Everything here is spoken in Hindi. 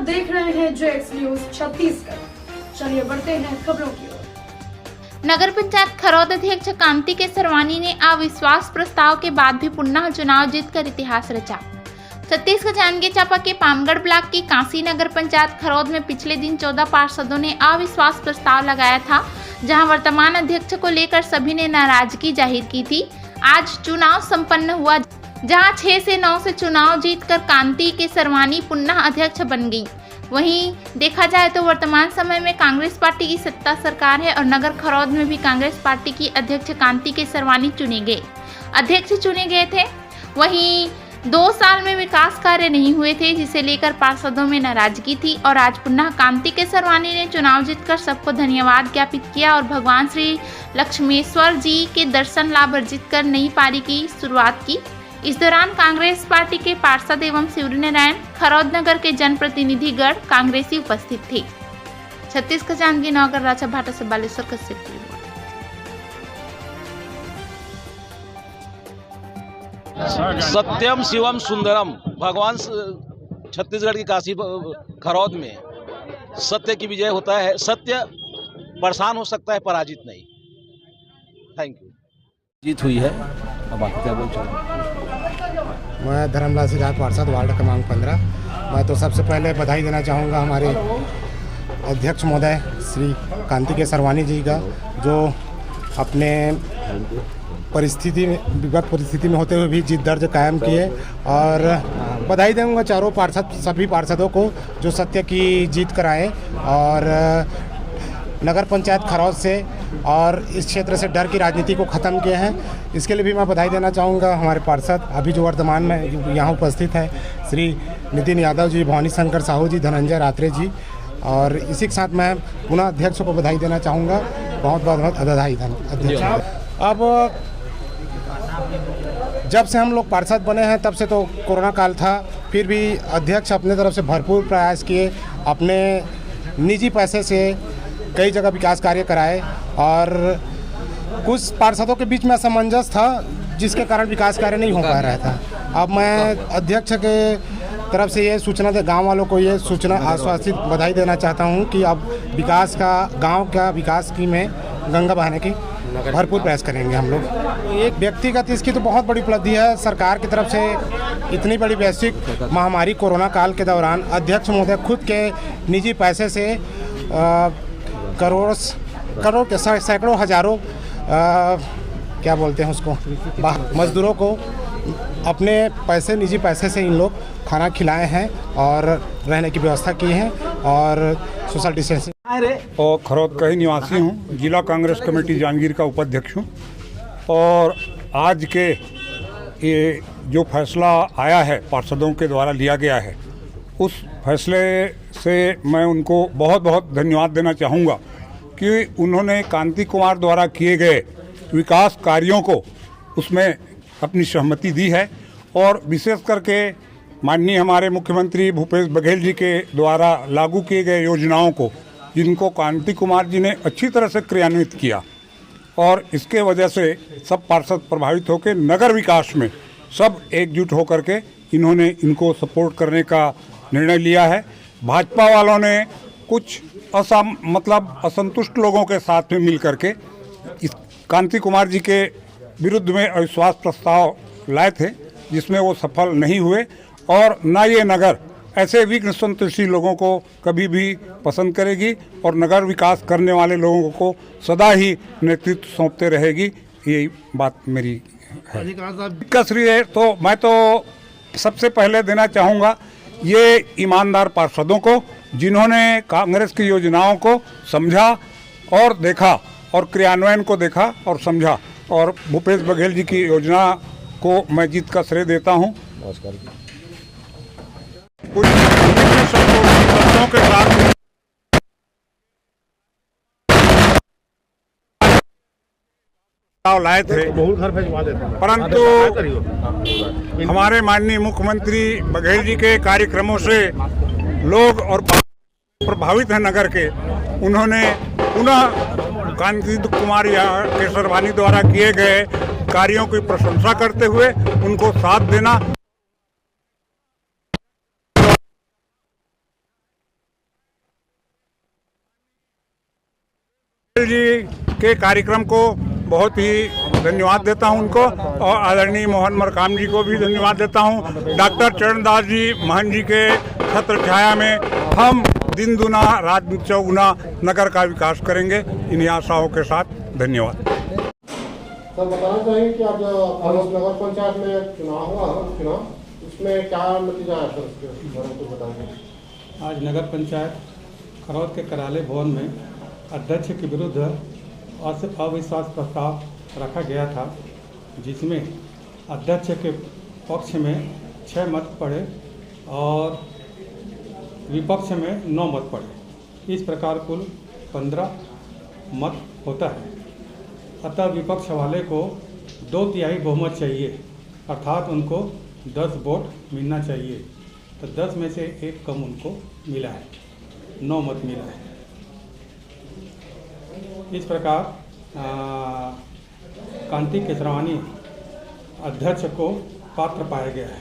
देख रहे हैं जेएक्स न्यूज छत्तीसगढ़। चलिए बढ़ते हैं खबरों की ओर। नगर पंचायत खरौद अध्यक्ष कांति के सरवानी ने अविश्वास प्रस्ताव के बाद भी पुनः चुनाव जीतकर इतिहास रचा। छत्तीसगढ़ जांजगीर चांपा के पामगढ़ ब्लॉक की कांसी नगर पंचायत खरौद में पिछले दिन 14 पार्षदों ने अविश्वास प्रस्ताव लगाया था, जहां वर्तमान अध्यक्ष को लेकर सभी ने नाराजगी जाहिर की थी। आज चुनाव संपन्न हुआ, जहां 6 से 9 से चुनाव जीतकर कांति के सरवानी पुनः अध्यक्ष बन गई। वहीं देखा जाए तो वर्तमान समय में कांग्रेस पार्टी की सत्ता सरकार है और नगर खरौद में भी कांग्रेस पार्टी की अध्यक्ष कांति के सरवानी अध्यक्ष चुने गए थे। वहीं 2 साल में विकास कार्य नहीं हुए थे, जिसे लेकर पार्षदों में नाराजगी थी और आज पुनः कांति के सरवानी ने चुनाव जीतकर सबको धन्यवाद ज्ञापित किया और भगवान श्री लक्ष्मेश्वर जी के दर्शन लाभ अर्जित कर नई पारी की शुरुआत की। इस दौरान कांग्रेस पार्टी के पार्षद एवं सूर्यनारायण, खरौद नगर के जनप्रतिनिधिगण कांग्रेसी उपस्थित थे। छत्तीसगढ़ जांजगीर नगर राजा भाटा से बालेश्वर कश्यप की रिपोर्ट। सत्यम शिवम सुंदरम, भगवान छत्तीसगढ़ की काशी खरौद में सत्य की विजय होता है। सत्य परेशान हो सकता है, पराजित नहीं। Thank you. जीत हुई है। अब आप क्या बोल मैं धर्मलाल सिद्धार्थ, पार्षद वार्ड क्रमांक 15। मैं तो सबसे पहले बधाई देना चाहूँगा हमारे अध्यक्ष महोदय श्री कांति के सरवानी जी का, जो अपने विगत परिस्थिति में होते हुए भी जीत दर्ज कायम किए, और बधाई दूंगा चारों पार्षद, सभी पार्षदों को जो सत्य की जीत कराए और नगर पंचायत खरौद से और इस क्षेत्र से डर की राजनीति को ख़त्म किए हैं। इसके लिए भी मैं बधाई देना चाहूँगा हमारे पार्षद अभी जो वर्तमान में यहाँ उपस्थित है, श्री नितिन यादव जी, भवानी शंकर साहू जी, धनंजय रात्रे जी, और इसी के साथ मैं पुनः अध्यक्ष को बधाई देना चाहूँगा। बहुत बहुत बधाई अध्यक्ष। अब जब से हम लोग पार्षद बने हैं तब से तो कोरोना काल था, फिर भी अध्यक्ष अपने तरफ से भरपूर प्रयास किए, अपने निजी पैसे से कई जगह विकास कार्य कराए और कुछ पार्षदों के बीच में असमंजस था, जिसके कारण विकास कार्य नहीं हो पा रहा था। अब मैं अध्यक्ष के तरफ से ये सूचना गांव वालों को ये सूचना आश्वासित बधाई देना चाहता हूं कि अब विकास का, गांव का विकास की में गंगा बहाने की भरपूर प्रयास करेंगे हम लोग। एक व्यक्तिगत इसकी तो बहुत बड़ी उपलब्धि है सरकार की तरफ से। इतनी बड़ी वैश्विक महामारी कोरोना काल के दौरान अध्यक्ष महोदय खुद के निजी पैसे से करोड़ के सैकड़ों हजारों क्या बोलते हैं उसको, मजदूरों को अपने पैसे, निजी पैसे से इन लोग खाना खिलाए हैं और रहने की व्यवस्था की है और सोशल डिस्टेंसिंग। और खरौद का ही निवासी हूँ, जिला कांग्रेस कमेटी जांजगीर का उपाध्यक्ष हूँ। और आज के ये जो फैसला आया है पार्षदों के द्वारा लिया गया है, उस फैसले से मैं उनको बहुत बहुत धन्यवाद देना चाहूँगा कि उन्होंने कांति कुमार द्वारा किए गए विकास कार्यों को उसमें अपनी सहमति दी है। और विशेष करके माननीय हमारे मुख्यमंत्री भूपेश बघेल जी के द्वारा लागू किए गए योजनाओं को, जिनको कांति कुमार जी ने अच्छी तरह से क्रियान्वित किया, और इसके वजह से सब पार्षद प्रभावित होकर नगर विकास में सब एकजुट होकर के इन्होंने इनको सपोर्ट करने का निर्णय लिया है। भाजपा वालों ने कुछ असंतुष्ट लोगों के साथ में मिल करके इस कांति कुमार जी के विरुद्ध में अविश्वास प्रस्ताव लाए थे, जिसमें वो सफल नहीं हुए। और न ये नगर ऐसे विघ्न संतुष्टि लोगों को कभी भी पसंद करेगी और नगर विकास करने वाले लोगों को सदा ही नेतृत्व सौंपते रहेगी। यही बात मेरी है। कसरी है तो मैं तो सबसे पहले देना चाहूँगा ये ईमानदार पार्षदों को, जिन्होंने कांग्रेस की योजनाओं को समझा और देखा और क्रियान्वयन को देखा और समझा, और भूपेश बघेल जी की योजना को मैं जीत का श्रेय देता हूँ। कुछ शब्दों के साथ लाए थे, परंतु हमारे माननीय मुख्यमंत्री बघेल जी के कार्यक्रमों से लोग और प्रभावित हैं नगर के। उन्होंने पुनः कांति कुमार के सरवानी द्वारा किए गए कार्यों की प्रशंसा करते हुए उनको साथ देना जी के कार्यक्रम को बहुत ही धन्यवाद देता हूं उनको, और आदरणीय मोहन मरकाम जी को भी धन्यवाद देता हूं। डॉक्टर चरणदास जी महंत जी के छत्र छाया में हम दिन दुना रात चौगुना नगर का विकास करेंगे, इन्हीं आशाओं के साथ धन्यवाद। सर बताना चाहिए कि आज नगर पंचायत में चुनाव हुआ, उसमें क्या नतीजा आया सर, उसके बारे में कुछ बताएंगे। आज नगर पंचायत खरौद के कराले भवन में अध्यक्ष के विरुद्ध अविश्वास प्रस्ताव रखा गया था, जिसमें अध्यक्ष के पक्ष में 6 मत पड़े और विपक्ष में 9 मत पड़े। इस प्रकार कुल 15 मत होता है। अतः विपक्ष वाले को 2/3 बहुमत चाहिए, अर्थात उनको 10 वोट मिलना चाहिए। तो 10 में से 1 कम उनको मिला है, 9 मत मिला है। इस प्रकार कांति केसरवानी अध्यक्ष को पात्र पाया गया है।